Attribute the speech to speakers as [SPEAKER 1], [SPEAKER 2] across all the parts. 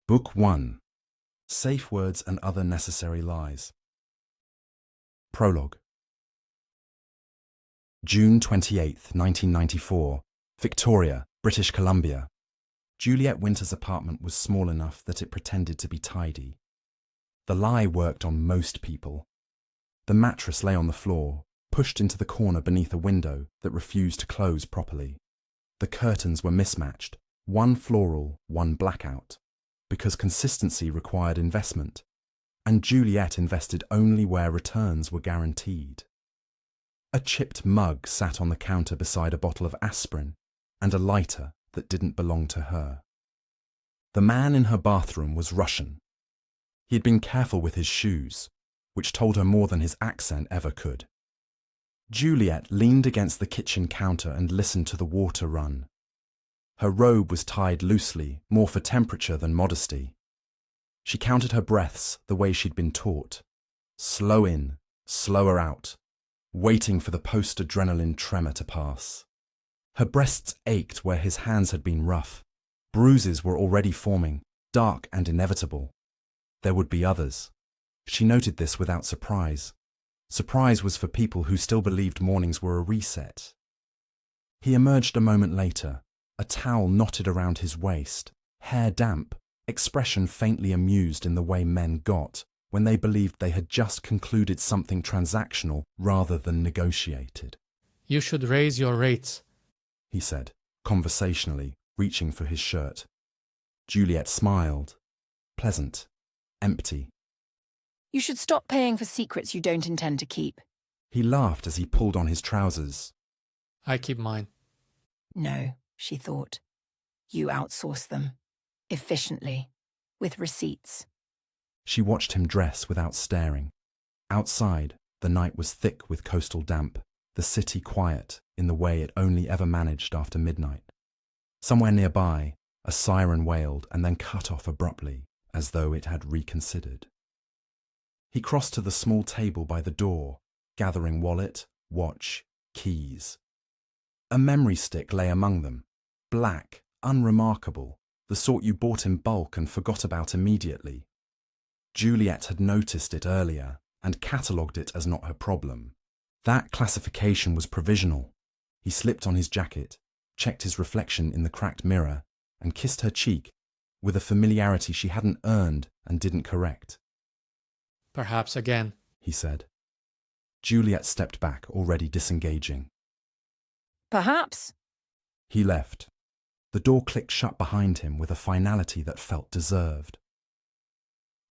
[SPEAKER 1] Book 1. Safe Words and Other Necessary Lies. Prologue. June 28, 1994. Victoria, British Columbia. Juliet Winter's apartment was small enough that it pretended to be tidy. The lie worked on most people. The mattress lay on the floor, pushed into the corner beneath a window that refused to close properly. The curtains were mismatched, one floral, one blackout, because consistency required investment, and Juliet invested only where returns were guaranteed. A chipped mug sat on the counter beside a bottle of aspirin and a lighter that didn't belong to her. The man in her bathroom was Russian. He had been careful with his shoes, which told her more than his accent ever could. Juliet leaned against the kitchen counter and listened to the water run. Her robe was tied loosely, more for temperature than modesty. She counted her breaths the way she'd been taught. Slow in, slower out, waiting for the post-adrenaline tremor to pass. Her breasts ached where his hands had been rough. Bruises were already forming, dark and inevitable. There would be others. She noted this without surprise. Surprise was for people who still believed mornings were a reset. He emerged a moment later, a towel knotted around his waist, hair damp, expression faintly amused in the way men got when they believed they had just concluded something transactional rather than negotiated.
[SPEAKER 2] You should raise your rates,
[SPEAKER 1] he said, conversationally, reaching for his shirt. Juliet smiled. Pleasant, empty.
[SPEAKER 3] You should stop paying for secrets you don't intend to keep.
[SPEAKER 1] He laughed as he pulled on his trousers.
[SPEAKER 2] I keep mine.
[SPEAKER 3] No, she thought. You outsource them. Efficiently. With receipts.
[SPEAKER 1] She watched him dress without staring. Outside, the night was thick with coastal damp, the city quiet in the way it only ever managed after midnight. Somewhere nearby, a siren wailed and then cut off abruptly, as though it had reconsidered. He crossed to the small table by the door, gathering wallet, watch, keys. A memory stick lay among them, black, unremarkable, the sort you bought in bulk and forgot about immediately. Juliet had noticed it earlier and catalogued it as not her problem. That classification was provisional. He slipped on his jacket, checked his reflection in the cracked mirror, and kissed her cheek with a familiarity she hadn't earned and didn't correct.
[SPEAKER 2] Perhaps again,
[SPEAKER 1] he said. Juliet stepped back, already disengaging.
[SPEAKER 3] Perhaps.
[SPEAKER 1] He left. The door clicked shut behind him with a finality that felt deserved.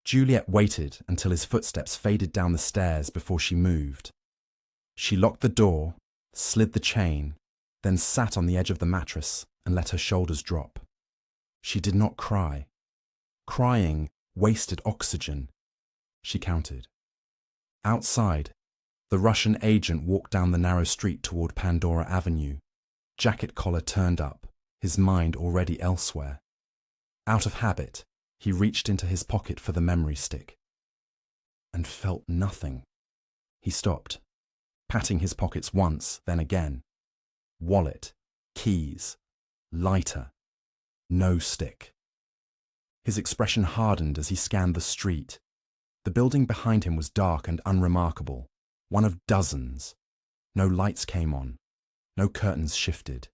[SPEAKER 1] Juliet waited until his footsteps faded down the stairs before she moved. She locked the door, slid the chain, then sat on the edge of the mattress and let her shoulders drop. She did not cry. Crying wasted oxygen. She counted. Outside, the Russian agent walked down the narrow street toward Pandora Avenue, jacket collar turned up, his mind already elsewhere. Out of habit, he reached into his pocket for the memory stick and felt nothing. He stopped, patting his pockets once, then again. Wallet, keys, lighter, no stick. His expression hardened as he scanned the street. The building behind him was dark and unremarkable, one of dozens. No lights came on, no curtains shifted.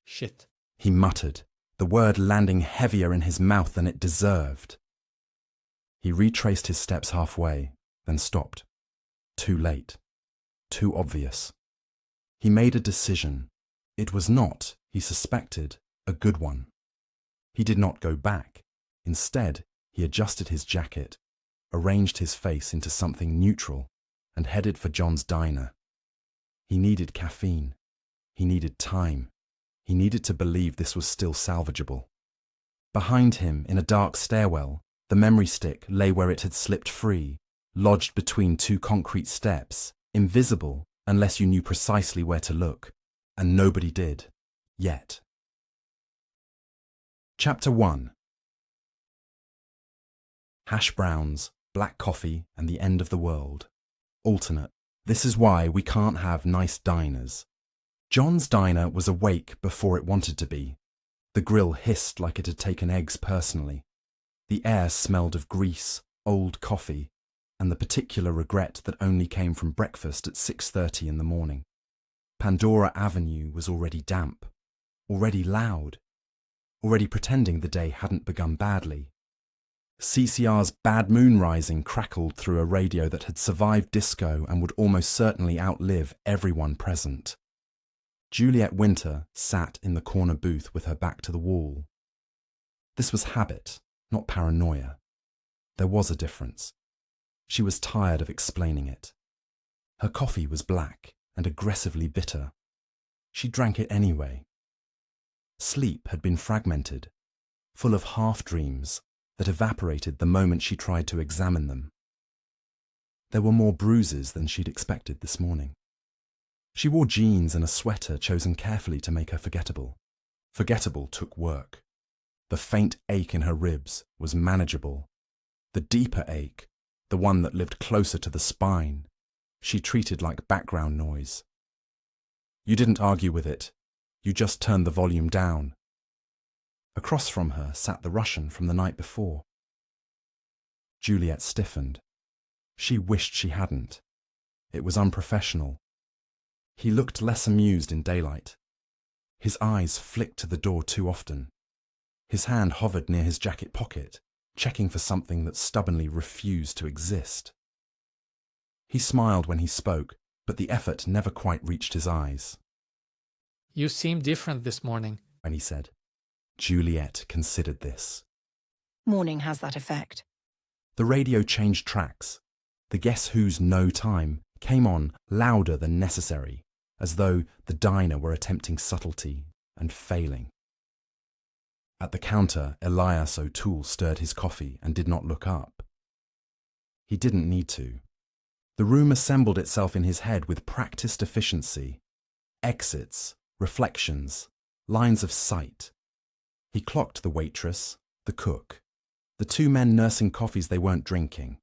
[SPEAKER 2] Shit.
[SPEAKER 1] He muttered, the word landing heavier in his mouth than it deserved. He retraced his steps halfway, then stopped. Too late. Too obvious. He made a decision. It was not, he suspected, a good one. He did not go back. Instead, he adjusted his jacket, arranged his face into something neutral, and headed for John's diner. He needed caffeine. He needed time. He needed to believe this was still salvageable. Behind him, in a dark stairwell, the memory stick lay where it had slipped free, lodged between two concrete steps, invisible unless you knew precisely where to look, and nobody did, yet. Chapter 1. Hash browns, black coffee, and the end of the world. Alternate. This is why we can't have nice diners. John's diner was awake before it wanted to be. The grill hissed like it had taken eggs personally. The air smelled of grease, old coffee, and the particular regret that only came from breakfast at 6:30 in the morning. Pandora Avenue was already damp, already loud, already pretending the day hadn't begun badly. CCR's Bad Moon Rising crackled through a radio that had survived disco and would almost certainly outlive everyone present. Juliet Winter sat in the corner booth with her back to the wall. This was habit, not paranoia. There was a difference. She was tired of explaining it. Her coffee was black and aggressively bitter. She drank it anyway. Sleep had been fragmented, full of half-dreams that evaporated the moment she tried to examine them. There were more bruises than she'd expected this morning. She wore jeans and a sweater chosen carefully to make her forgettable. Forgettable took work. The faint ache in her ribs was manageable. The deeper ache, the one that lived closer to the spine, she treated like background noise. You didn't argue with it. You just turned the volume down. Across from her sat the Russian from the night before. Juliet stiffened. She wished she hadn't. It was unprofessional. He looked less amused in daylight. His eyes flicked to the door too often. His hand hovered near his jacket pocket, checking for something that stubbornly refused to exist. He smiled when he spoke, but the effort never quite reached his eyes.
[SPEAKER 2] You seem different this morning.
[SPEAKER 1] And he said. Juliet considered this.
[SPEAKER 3] Morning has that effect.
[SPEAKER 1] The radio changed tracks. The Guess Who's No Time came on louder than necessary, as though the diner were attempting subtlety and failing. At the counter, Elias O'Toole stirred his coffee and did not look up. He didn't need to. The room assembled itself in his head with practiced efficiency. Exits, reflections, lines of sight. He clocked the waitress, the cook, the two men nursing coffees they weren't drinking.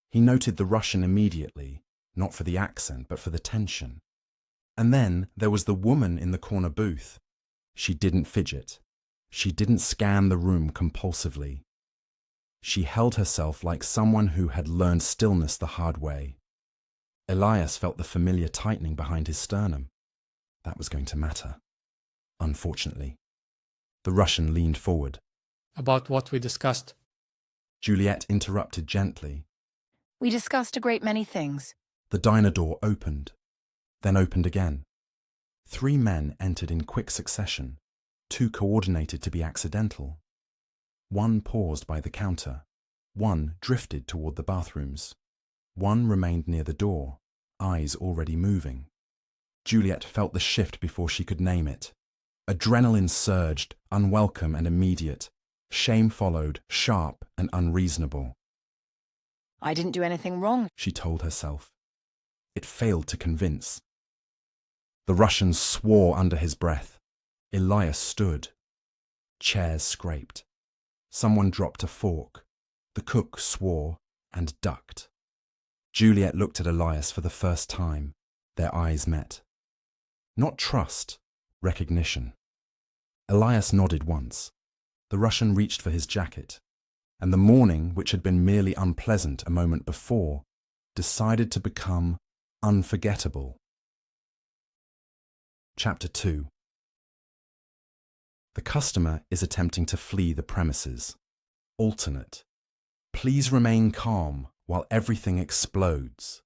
[SPEAKER 1] He noted the Russian immediately, not for the accent, but for the tension. And then there was the woman in the corner booth. She didn't fidget. She didn't scan the room compulsively. She held herself like someone who had learned stillness the hard way. Elias felt the familiar tightening behind his sternum. That was going to matter. Unfortunately. The Russian leaned forward.
[SPEAKER 2] About what we discussed.
[SPEAKER 1] Juliet interrupted gently.
[SPEAKER 3] We discussed a great many things.
[SPEAKER 1] The diner door opened, then opened again. 3 men entered in quick succession, 2 coordinated to be accidental. 1 paused by the counter, 1 drifted toward the bathrooms. 1 remained near the door, eyes already moving. Juliet felt the shift before she could name it. Adrenaline surged, unwelcome and immediate. Shame followed, sharp and unreasonable.
[SPEAKER 3] I didn't do anything wrong,
[SPEAKER 1] she told herself. It failed to convince. The Russian swore under his breath. Elias stood. Chairs scraped. Someone dropped a fork. The cook swore and ducked. Juliet looked at Elias for the first time. Their eyes met. Not trust, recognition. Elias nodded once. The Russian reached for his jacket, and the morning, which had been merely unpleasant a moment before, decided to become unforgettable. Chapter 2. The customer is attempting to flee the premises. Alternate. Please remain calm while everything explodes.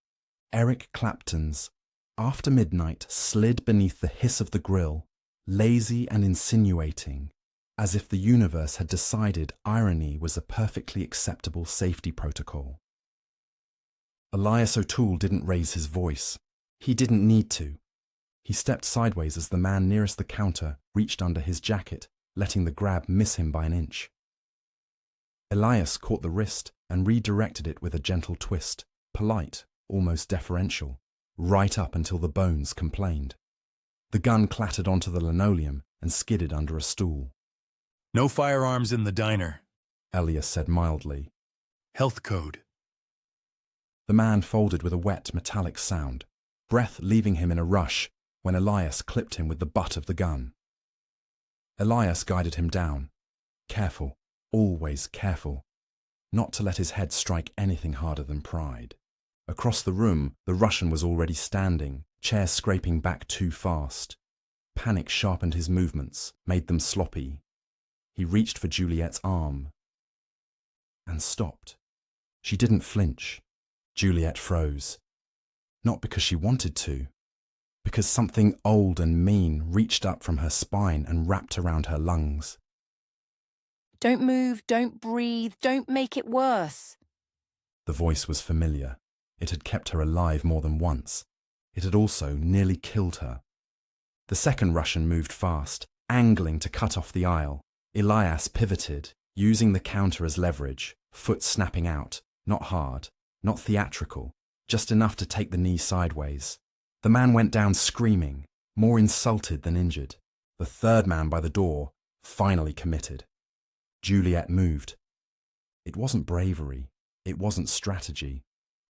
[SPEAKER 1] Eric Clapton's After Midnight slid beneath the hiss of the grill, lazy and insinuating, as if the universe had decided irony was a perfectly acceptable safety protocol. Elias O'Toole didn't raise his voice. He didn't need to. He stepped sideways as the man nearest the counter reached under his jacket, letting the grab miss him by an inch. Elias caught the wrist and redirected it with a gentle twist, polite, almost deferential, right up until the bones complained. The gun clattered onto the linoleum and skidded under a stool.
[SPEAKER 4] No firearms in the diner,
[SPEAKER 1] Elias said mildly.
[SPEAKER 4] Health code.
[SPEAKER 1] The man folded with a wet, metallic sound, breath leaving him in a rush when Elias clipped him with the butt of the gun. Elias guided him down. Careful, always careful. not to let his head strike anything harder than pride. Across the room, the Russian was already standing, chair scraping back too fast. Panic sharpened his movements, made them sloppy. He reached for Juliet's arm and stopped. She didn't flinch. Juliet froze. Not because she wanted to, because something old and mean reached up from her spine and wrapped around her lungs.
[SPEAKER 3] Don't move, don't breathe, don't make it worse.
[SPEAKER 1] The voice was familiar. It had kept her alive more than once. It had also nearly killed her. The second Russian moved fast, angling to cut off the aisle. Elias pivoted, using the counter as leverage, foot snapping out, not hard, not theatrical, just enough to take the knee sideways. The man went down screaming, more insulted than injured. The third man by the door finally committed. Juliet moved. It wasn't bravery. It wasn't strategy.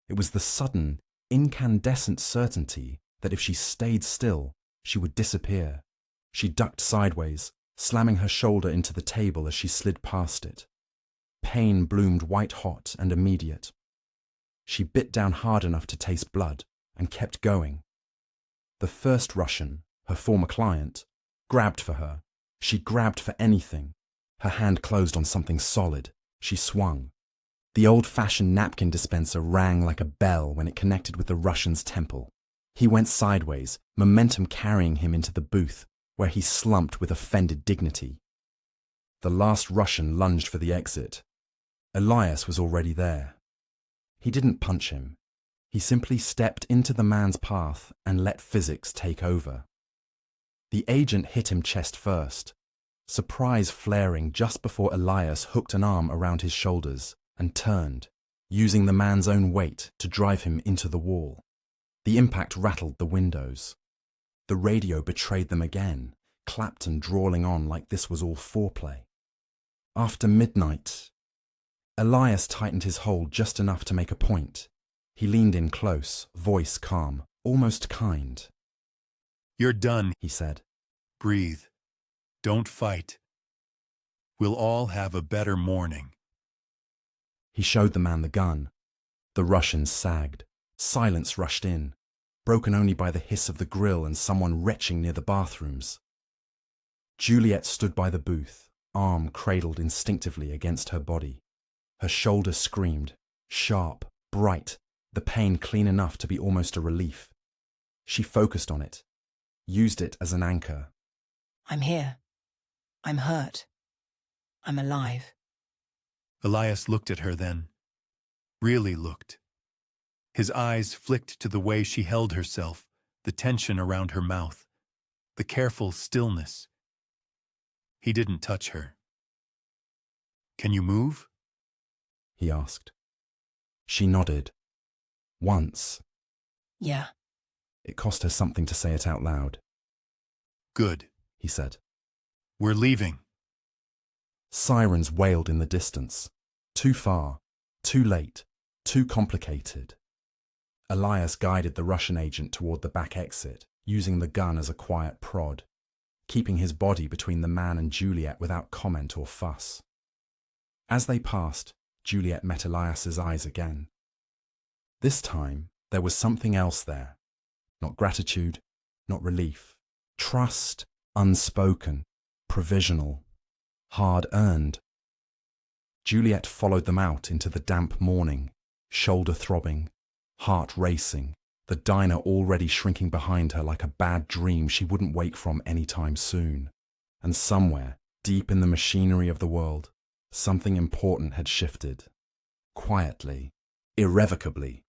[SPEAKER 1] It was the sudden, incandescent certainty that if she stayed still, she would disappear. She ducked sideways, slamming her shoulder into the table as she slid past it. Pain bloomed white-hot and immediate. She bit down hard enough to taste blood and kept going. The first Russian, her former client, grabbed for her. She grabbed for anything. Her hand closed on something solid. She swung. The old-fashioned napkin dispenser rang like a bell when it connected with the Russian's temple. He went sideways, momentum carrying him into the booth, where he slumped with offended dignity. The last Russian lunged for the exit. Elias was already there. He didn't punch him. He simply stepped into the man's path and let physics take over. The agent hit him chest first, surprise flaring just before Elias hooked an arm around his shoulders and turned, using the man's own weight to drive him into the wall. The impact rattled the windows. The radio betrayed them again, Clapton drawling on like this was all foreplay. After midnight, Elias tightened his hold just enough to make a point. He leaned in close, voice calm, almost kind.
[SPEAKER 4] You're done,
[SPEAKER 1] He said.
[SPEAKER 4] Breathe. Don't fight. We'll all have a better morning.
[SPEAKER 1] He showed the man the gun. The Russians sagged. Silence rushed in, broken only by the hiss of the grill and someone retching near the bathrooms. Juliet stood by the booth, arm cradled instinctively against her body. Her shoulder screamed, sharp, bright, the pain clean enough to be almost a relief. She focused on it, used it as an anchor.
[SPEAKER 3] I'm here. I'm hurt. I'm alive.
[SPEAKER 4] Elias looked at her then. Really looked. His eyes flicked to the way she held herself, the tension around her mouth, the careful stillness. He didn't touch her. Can you move?
[SPEAKER 1] He asked. She nodded. Once.
[SPEAKER 3] Yeah.
[SPEAKER 1] It cost her something to say it out loud.
[SPEAKER 4] Good,
[SPEAKER 1] He said.
[SPEAKER 4] we're leaving.
[SPEAKER 1] Sirens wailed in the distance. Too far, too late, too complicated. Elias guided the Russian agent toward the back exit, using the gun as a quiet prod, keeping his body between the man and Juliet without comment or fuss. As they passed, Juliet met Elias's eyes again. This time, there was something else there. Not gratitude, not relief. Trust, unspoken, provisional, hard-earned. Juliet followed them out into the damp morning, shoulder throbbing, heart racing, the diner already shrinking behind her like a bad dream she wouldn't wake from any time soon. And somewhere, deep in the machinery of the world, something important had shifted. Quietly, irrevocably.